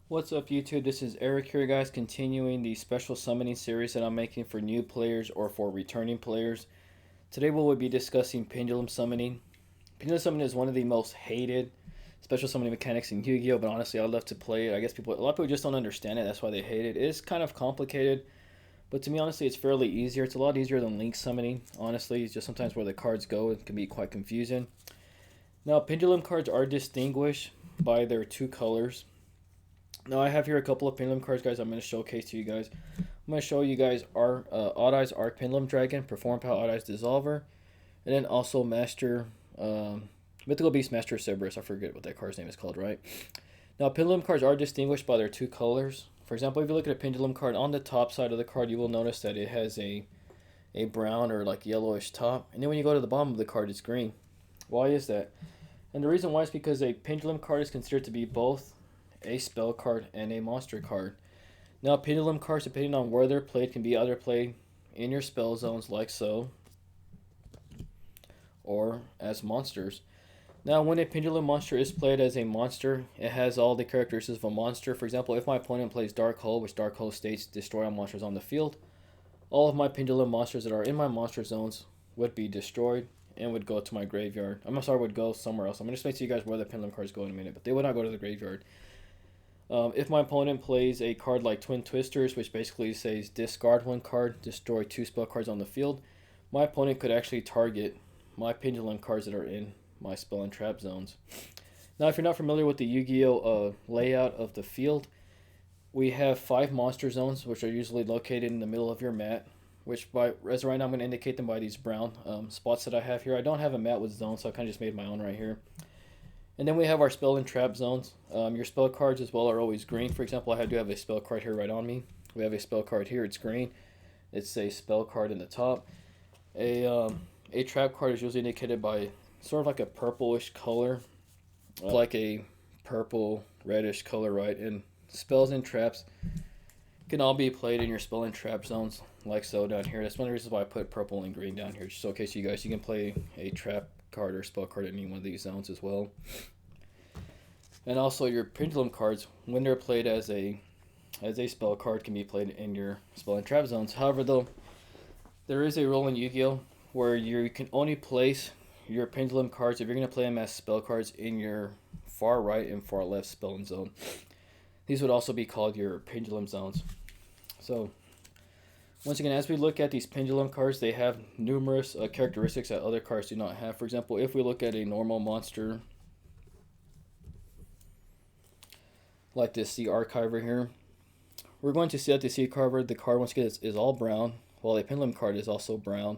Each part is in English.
What's up YouTube? This is Eric here guys, continuing the special summoning series that I'm making for new players or for returning players. Today we will be discussing Pendulum Summoning. Pendulum Summoning is one of the most hated special summoning mechanics in Yu-Gi-Oh! But honestly I love to play it. I guess a lot of people just don't understand it, that's why they hate it. It is kind of complicated, but to me honestly it's fairly easier. It's a lot easier than Link Summoning, honestly. It's just sometimes where the cards go, it can be quite confusing. Now Pendulum cards are distinguished by their two colors. Now I have here a couple of Pendulum cards, guys. I'm going to showcase to you guys. I'm going to show you guys our Odd Eyes Arc Pendulum Dragon, Perform Power Odd Eyes Dissolver, and then also Master Mythical Beast Master Cerberus. I forget what that card's name is called, right? Now Pendulum cards are distinguished by their two colors. For example, if you look at a Pendulum card on the top side of the card, you will notice that it has a brown or like yellowish top, and then when you go to the bottom of the card, it's green. Why is that? And the reason why is because a Pendulum card is considered to be both a spell card and a monster card. Now pendulum cards, depending on where they're played, can be either played in your spell zones like so, or as monsters. Now when a pendulum monster is played as a monster, it has all the characteristics of a monster. For example, if my opponent plays Dark Hole, which Dark Hole states destroy all monsters on the field, all of my pendulum monsters that are in my monster zones would be destroyed and would go to my graveyard. I'm sorry, would go somewhere else. I'm going to explain to you guys where the pendulum cards go in a minute, but they would not go to the graveyard. If my opponent plays a card like Twin Twisters, which basically says discard one card, destroy two spell cards on the field, my opponent could actually target my pendulum cards that are in my spell and trap zones. Now, if you're not familiar with the Yu-Gi-Oh layout of the field, we have 5 monster zones, which are usually located in the middle of your mat. Which, as right now, I'm going to indicate them by these brown spots that I have here. I don't have a mat with zones, so I kind of just made my own right here. And then we have our spell and trap zones. Your spell cards as well are always green. For example, I do have a spell card here right on me. We have a spell card here. It's green. It's a spell card in the top. A trap card is usually indicated by sort of like a purplish color, like a purple reddish color, right? And spells and traps can all be played in your spell and trap zones, like so down here. That's one of the reasons why I put purple and green down here, just so in case you guys, you can play a trap card or spell card in any one of these zones as well. And also your pendulum cards, when they're played as a spell card, can be played in your spell and trap zones. However, though, there is a rule in Yu-Gi-Oh where you can only place your pendulum cards if you're going to play them as spell cards in your far right and far left spell zone. These would also be called your pendulum zones. So once again, as we look at these pendulum cards, they have numerous characteristics that other cards do not have. For example, if we look at a normal monster like this Sea Archiver here, we're going to see that the Sea Archiver, the card once again is all brown, while a pendulum card is also brown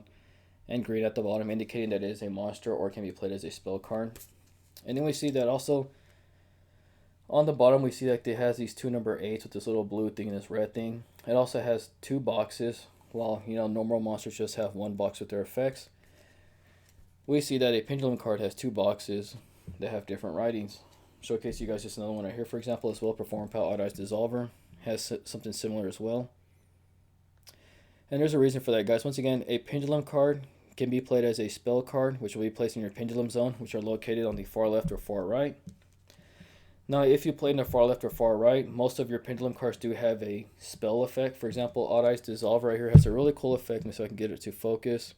and green at the bottom, indicating that it is a monster or can be played as a spell card. And then we see that also on the bottom we see that it has these 2 number 8s with this little blue thing and this red thing. It also has 2 boxes, while normal monsters just have 1 box with their effects. We see that a pendulum card has 2 boxes that have different writings. Showcase you guys just another one right here, for example, as well. Perform Power Odd Eyes Dissolver has something similar as well. And there's a reason for that, guys. Once again, a pendulum card can be played as a spell card, which will be placed in your pendulum zone, which are located on the far left or far right. Now, if you play in the far left or far right, most of your pendulum cards do have a spell effect. For example, Odd Eyes Dissolve right here has a really cool effect, so I can get it to focus.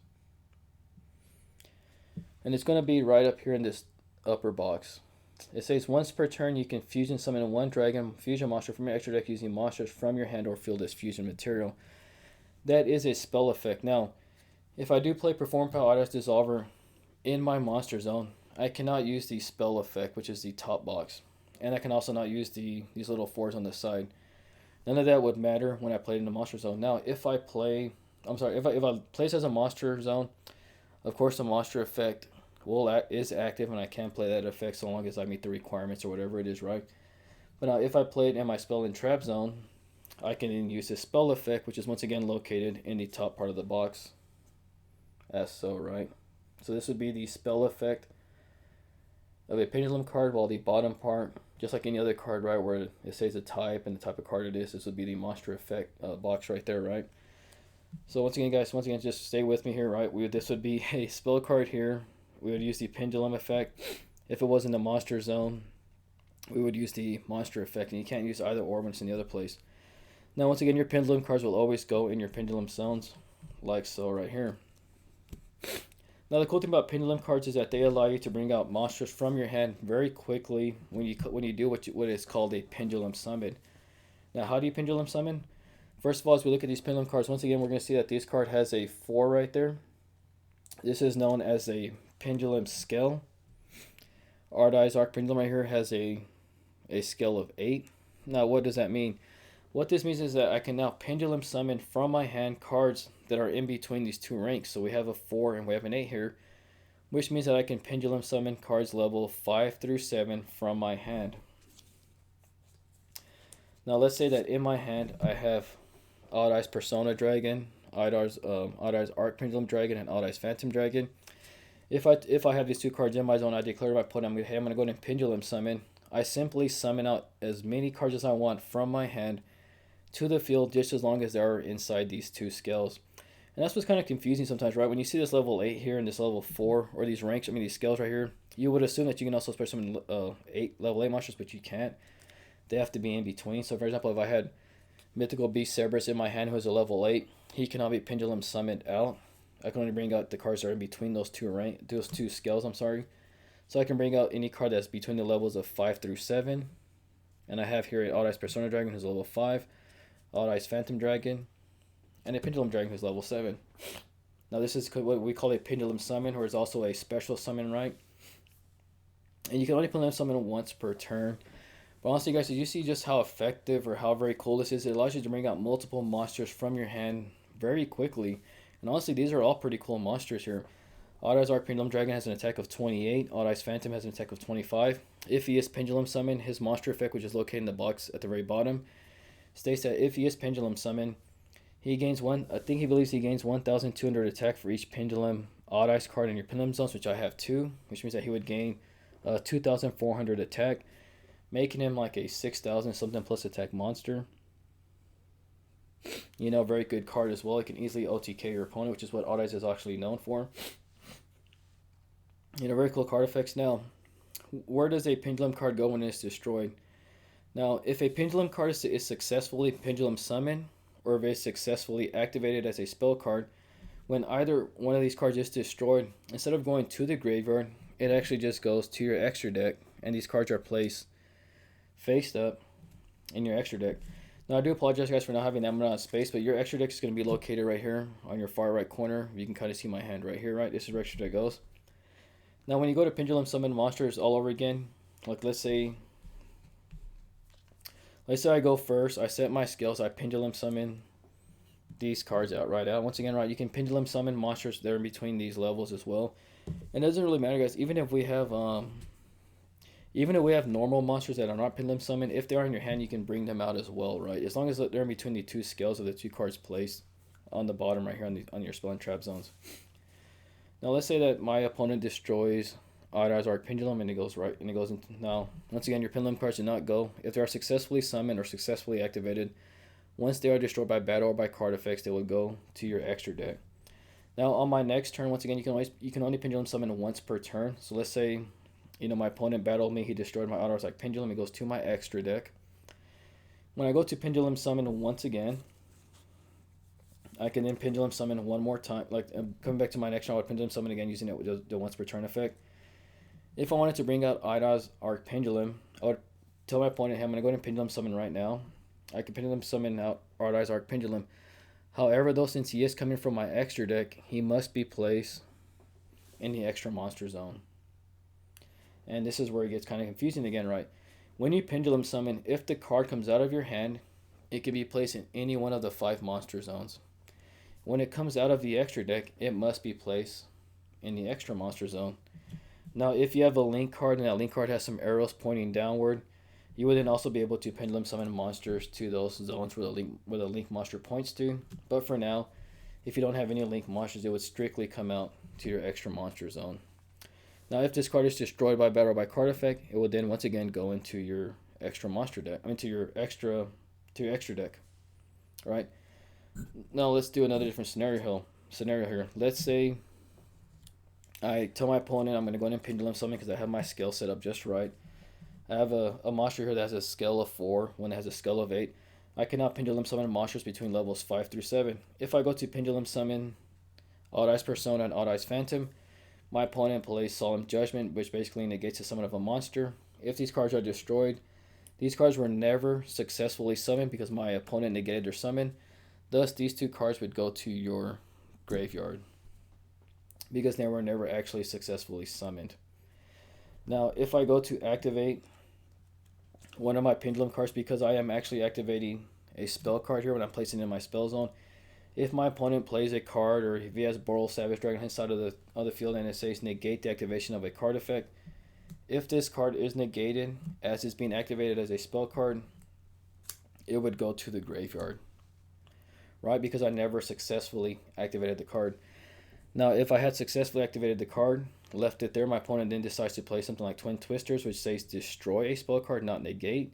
And it's going to be right up here in this upper box. It says once per turn you can fusion summon 1 dragon fusion monster from your extra deck using monsters from your hand or field as fusion material. That is a spell effect. Now, if I do play Perform Power Odd Eyes Dissolver in my monster zone, I cannot use the spell effect, which is the top box. And I can also not use these little 4s on the side. None of that would matter when I play in the monster zone. Now, if I place as a monster zone, of course the monster effect is active, and I can play that effect so long as I meet the requirements or whatever it is, right? But now, if I play it in my spell and trap zone, I can then use this spell effect, which is once again located in the top part of the box, as so, right? So this would be the spell effect of a pendulum card, while the bottom part, just like any other card, right, where it says the type and the type of card it is, this would be the monster effect box right there, right? So once again, guys, just stay with me here, right? This would be a spell card here. We would use the pendulum effect. If it was in the monster zone, we would use the monster effect, and you can't use either or when it's in the other place. Now, once again, your pendulum cards will always go in your pendulum zones, like so right here. Now, the cool thing about pendulum cards is that they allow you to bring out monsters from your hand very quickly when you do what is called a pendulum summon. Now, how do you pendulum summon? First of all, as we look at these pendulum cards, once again, we're going to see that this card has a 4 right there. This is known as a pendulum scale. Ardai's Arc Pendulum right here has a scale of 8. Now, what does that mean? What this means is that I can now pendulum summon from my hand cards that are in between these two ranks. So we have a 4 and we have an 8 here, which means that I can pendulum summon cards level 5 through 7 from my hand. Now, let's say that in my hand I have Ardai's Persona Dragon, Ardai's Arc Pendulum Dragon, and Ardai's Phantom Dragon. If I have these two cards in my zone, I declare my opponent, I'm going to go ahead and pendulum summon. I simply summon out as many cards as I want from my hand to the field, just as long as they are inside these two scales. And that's what's kind of confusing sometimes, right? When you see this level 8 here and this level 4, or these ranks, these scales right here, you would assume that you can also special summon level 8 monsters, but you can't. They have to be in between. So, for example, if I had Mythical Beast Cerberus in my hand who is a level 8, he cannot be pendulum summoned out. I can only bring out the cards that are in between those two scales, So I can bring out any card that's between the levels of 5 through 7. And I have here an Ardai's Persona Dragon who's level 5, Ardai's Phantom Dragon, and a Pendulum Dragon who's level 7. Now this is what we call a Pendulum Summon, or is also a special summon, right? And you can only pendulum summon once per turn. But honestly, guys, did you see just how effective or how very cool this is? It allows you to bring out multiple monsters from your hand very quickly. And honestly, these are all pretty cool monsters here. Ardai's Arc Pendulum Dragon has an attack of 28. Ardai's Phantom has an attack of 25. If he is Pendulum Summon, his monster effect, which is located in the box at the very bottom, states that if he is Pendulum Summon, he gains he believes he gains 1,200 attack for each Pendulum Ardai's card in your Pendulum zones, which I have 2, which means that he would gain 2,400 attack, making him like a 6,000 something plus attack monster. Very good card as well. It can easily OTK your opponent, which is what Ardai's is actually known for. Very cool card effects. Now, where does a pendulum card go when it's destroyed? Now, if a pendulum card is successfully pendulum summoned, or if it's successfully activated as a spell card, when either one of these cards is destroyed, instead of going to the graveyard, it actually just goes to your extra deck, and these cards are placed face up in your extra deck. Now, I do apologize, guys, for not having that amount of space, but your extra deck is going to be located right here on your far right corner. You can kind of see my hand right here, right? This is where extra deck goes. Now, when you go to pendulum summon monsters all over again, like let's say I go first, I set my skills, I pendulum summon these cards out. Once again, right, you can pendulum summon monsters there in between these levels as well. And it doesn't really matter, guys, even if we have normal monsters that are not pendulum summoned, if they are in your hand, you can bring them out as well, right? As long as they're in between the two scales of the two cards placed on the bottom right here on your spell and trap zones. Now let's say that my opponent destroys Ardai's Arc Pendulum and it goes into, now once again, your pendulum cards do not go if they are successfully summoned or successfully activated. Once they are destroyed by battle or by card effects, they will go to your extra deck. Now on my next turn, once again, you can only pendulum summon once per turn. So let's say my opponent battled me, he destroyed my Ardai's Arc Pendulum, it goes to my extra deck. When I go to pendulum summon once again, I can then pendulum summon one more time. Like coming back to my next turn, I would pendulum summon again using it with the once per turn effect. If I wanted to bring out Ardai's Arc Pendulum, I would tell my opponent, hey, I'm going to go ahead and pendulum summon right now. I can pendulum summon out Ardai's Arc Pendulum. However, though, since he is coming from my extra deck, he must be placed in the extra monster zone. And this is where it gets kind of confusing again, right? When you pendulum summon, if the card comes out of your hand, it can be placed in any one of the 5 monster zones. When it comes out of the extra deck, it must be placed in the extra monster zone. Now, if you have a link card and that link card has some arrows pointing downward, you would then also be able to pendulum summon monsters to those zones where the link monster points to. But for now, if you don't have any link monsters, it would strictly come out to your extra monster zone. Now, if this card is destroyed by battle or by card effect, it will then once again go into your extra monster deck. To your extra deck. Right? Now let's do another different scenario here. Let's say I tell my opponent I'm going to go in and pendulum summon because I have my skill set up just right. I have a monster here that has a scale of 4, one that has a scale of 8. I cannot Pendulum summon monsters between levels 5 through 7. If I go to Pendulum summon Odd Eyes Persona and Odd Eyes Phantom, my opponent plays Solemn Judgment, which basically negates the summon of a monster. If these cards are destroyed, these cards were never successfully summoned because my opponent negated their summon. Thus, these two cards would go to your graveyard because they were never actually successfully summoned. Now, if I go to activate one of my Pendulum cards, because I am actually activating a spell card here when I'm placing it in my spell zone, if my opponent plays a card, or if he has Boral Savage Dragon inside of the field and it says negate the activation of a card effect, if this card is negated as it's being activated as a spell card, it would go to the graveyard, right? Because I never successfully activated the card. Now, if I had successfully activated the card, left it there, my opponent then decides to play something like Twin Twisters, which says destroy a spell card, not negate,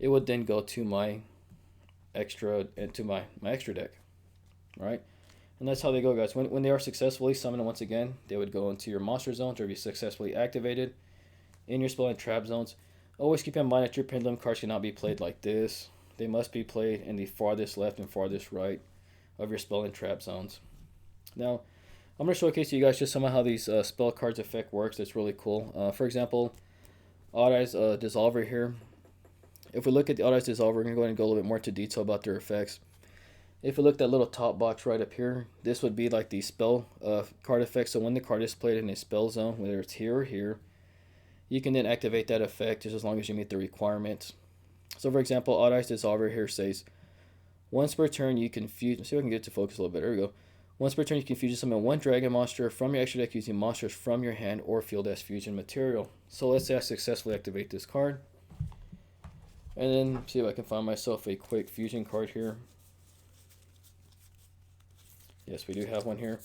it would then go to my extra deck, right? And that's how they go, guys. When they are successfully summoned once again, they would go into your monster zones or be successfully activated in your spell and trap zones. Always keep in mind that your Pendulum cards cannot be played like this. They must be played in the farthest left and farthest right of your spell and trap zones. Now, I'm going to showcase to you guys just some of how these spell cards effect works. It's really cool. For example, Odd Eyes Dissolver here. If we look at the Odd Eyes Dissolver, we're going to go ahead and go a little bit more into detail about their effects. If we look at that little top box right up here, this would be like the spell card effect. So when the card is played in a spell zone, whether it's here or here, you can then activate that effect just as long as you meet the requirements. So for example, Odd Eyes Dissolver here says, once per turn you can fuse, see if I can get it to focus a little bit, there we go. Once per turn you can fusion summon one dragon monster from your extra deck using monsters from your hand or field as fusion material. So let's say I successfully activate this card. And then see if I can find myself a quick fusion card here. Yes, we do have one here.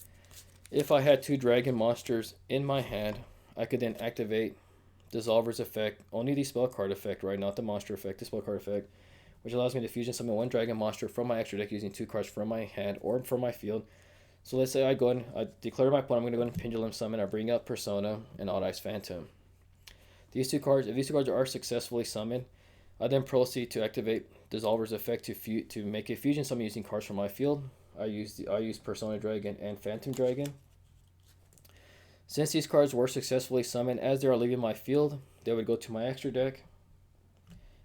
If I had two dragon monsters in my hand, I could then activate Dissolver's effect, only the spell card effect, right? Not the monster effect, the spell card effect, which allows me to fusion summon one dragon monster from my extra deck using two cards from my hand or from my field. So let's say I go and I declare my opponent, I'm going to go and Pendulum summon, I bring up Persona and Odd Eyes Phantom. These two cards, if these two cards are successfully summoned, I then proceed to activate Dissolver's effect to make a fusion summon using cards from my field. I use Persona Dragon and Phantom Dragon. Since these cards were successfully summoned as they are leaving my field, they would go to my extra deck.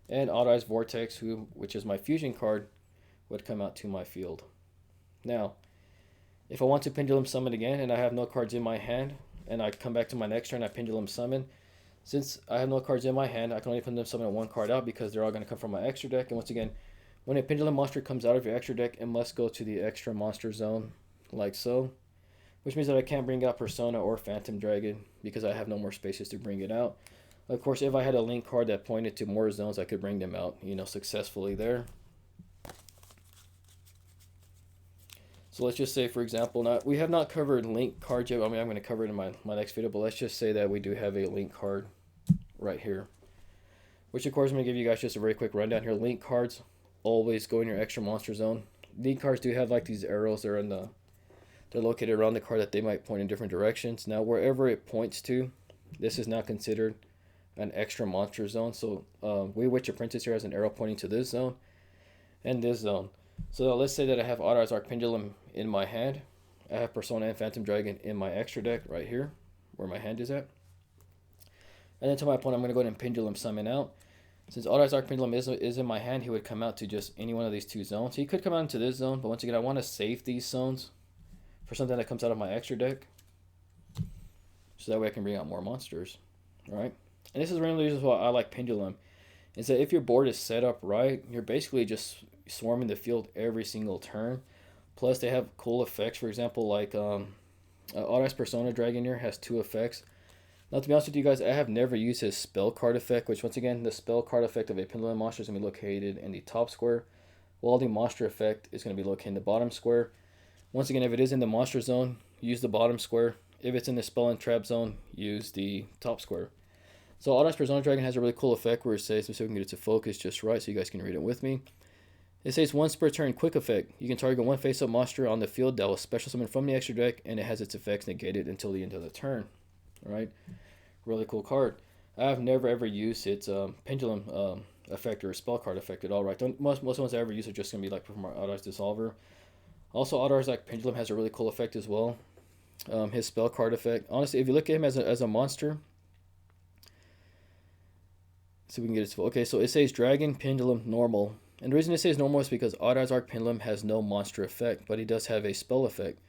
And Odd Eyes Vortex, which is my fusion card, would come out to my field. Now, if I want to Pendulum summon again and I have no cards in my hand, and I come back to my next turn, I Pendulum summon. Since I have no cards in my hand, I can only Pendulum summon one card out because they're all going to come from my extra deck. And once again, when a Pendulum monster comes out of your extra deck, it must go to the extra monster zone, like so. Which means that I can't bring out Persona or Phantom Dragon because I have no more spaces to bring it out. Of course, if I had a link card that pointed to more zones, I could bring them out, successfully there. So let's just say, for example, now we have not covered link cards yet. I mean, I'm going to cover it in my next video, but let's just say that we do have a link card right here. Which, of course, I'm going to give you guys just a very quick rundown here. Link cards always go in your extra monster zone. Link cards do have like these arrows. They're located around the card that they might point in different directions. Now, wherever it points to, this is now considered an extra monster zone. So we Witcher Princess here has an arrow pointing to this zone and this zone. So let's say that I have Odd Eyes Arc Pendulum in my hand. I have Persona and Phantom Dragon in my extra deck right here, where my hand is at. And then to my opponent, I'm going to go ahead and Pendulum summon out. Since Odd Eyes Arc Pendulum is in my hand, he would come out to just any one of these two zones. He could come out into this zone, but once again, I want to save these zones for something that comes out of my extra deck, so that way I can bring out more monsters, right? And this is one of the reasons why I like Pendulum, is that if your board is set up right, you're basically just swarming the field every single turn. Plus, they have cool effects. For example, like Odd Eyes Persona Dragon here has two effects. Now, to be honest with you guys, I have never used his spell card effect, which once again, the spell card effect of a Pendulum monster is going to be located in the top square, while the monster effect is going to be located in the bottom square. Once again, if it is in the monster zone, use the bottom square. If it's in the spell and trap zone, use the top square. So Odd Eyes Persona Dragon has a really cool effect where it says, so we can get it to focus just right so you guys can read it with me. It says once per turn, quick effect. You can target one face-up monster on the field that will special summon from the extra deck, and it has its effects negated until the end of the turn. Alright, really cool card. I've never ever used its pendulum effect or spell card effect at all, right? Most ones I ever use are just gonna be like from our Auto Dissolver. Also, Auto like Pendulum has a really cool effect as well. His spell card effect. Honestly, if you look at him as a monster, so we can get it. Okay, so it says Dragon Pendulum Normal. And the reason it says normal is because Odd Eyes Arc Pendulum has no monster effect, but he does have a spell effect.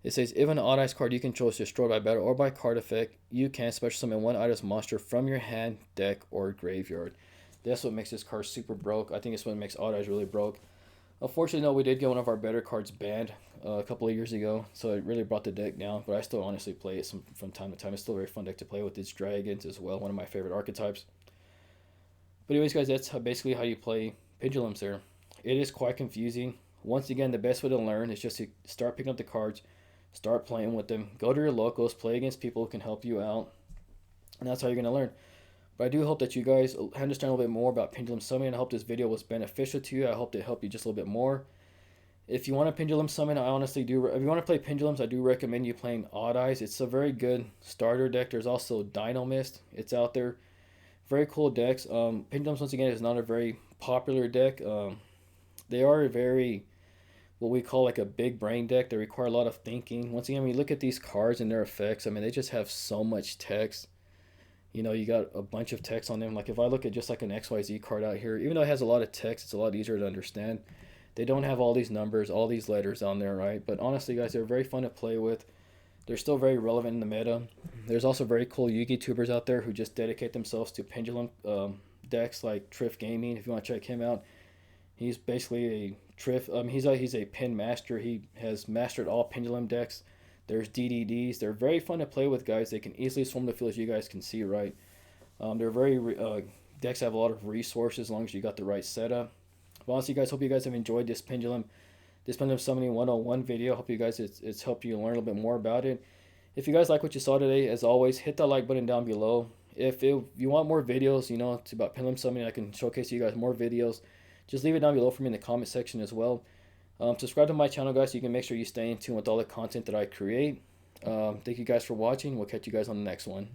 It says if an Odd Eyes card you control is destroyed by battle or by card effect, you can special summon one Odd Eyes monster from your hand, deck, or graveyard. That's what makes this card super broke. I think it's what makes Odd Eyes really broke. Unfortunately, no, we did get one of our better cards banned a couple of years ago, so it really brought the deck down. But I still honestly play it from time to time. It's still a very fun deck to play with. Its dragons as well, one of my favorite archetypes. But anyways, guys, that's basically how you play pendulums there. It is quite confusing. Once again, the best way to learn is just to start picking up the cards, start playing with them, go to your locals, play against people who can help you out, and that's how you're going to learn. But I do hope that you guys understand a little bit more about pendulum summoning. I hope this video was beneficial to you. I hope it helped you just a little bit more. If you want a pendulum summon, I honestly do. If you want to play pendulums, I do recommend you playing Odd Eyes. It's a very good starter deck. There's also Dino Mist. It's out there. Very cool decks. Pendulums, once again, is not a very popular deck. They are a very, what we call like a big brain deck. They require a lot of thinking. Once again, when you look at these cards and their effects, I mean, they just have so much text. You got a bunch of text on them. Like if I look at just like an XYZ card out here, even though it has a lot of text, it's a lot easier to understand. They don't have all these numbers, all these letters on there, right? But honestly, guys, they're very fun to play with. They're still very relevant in the meta. There's also very cool Yugi tubers out there who just dedicate themselves to pendulum decks, like Triff Gaming. If you want to check him out, he's basically a Triff. He's a pin master. He has mastered all pendulum decks. There's DDDs. They're very fun to play with, guys. They can easily swarm the field, as you guys can see, right? They're very decks have a lot of resources as long as you got the right setup. But honestly, guys, hope you guys have enjoyed this pendulum summoning 101 video. Hope you guys it's helped you learn a little bit more about it. If you guys like what you saw today, as always, hit that like button down below. If you want more videos, it's about pendulum summoning, I can showcase you guys more videos. Just leave it down below for me in the comment section as well. Subscribe to my channel, guys, so you can make sure you stay in tune with all the content that I create. Thank you guys for watching. We'll catch you guys on the next one.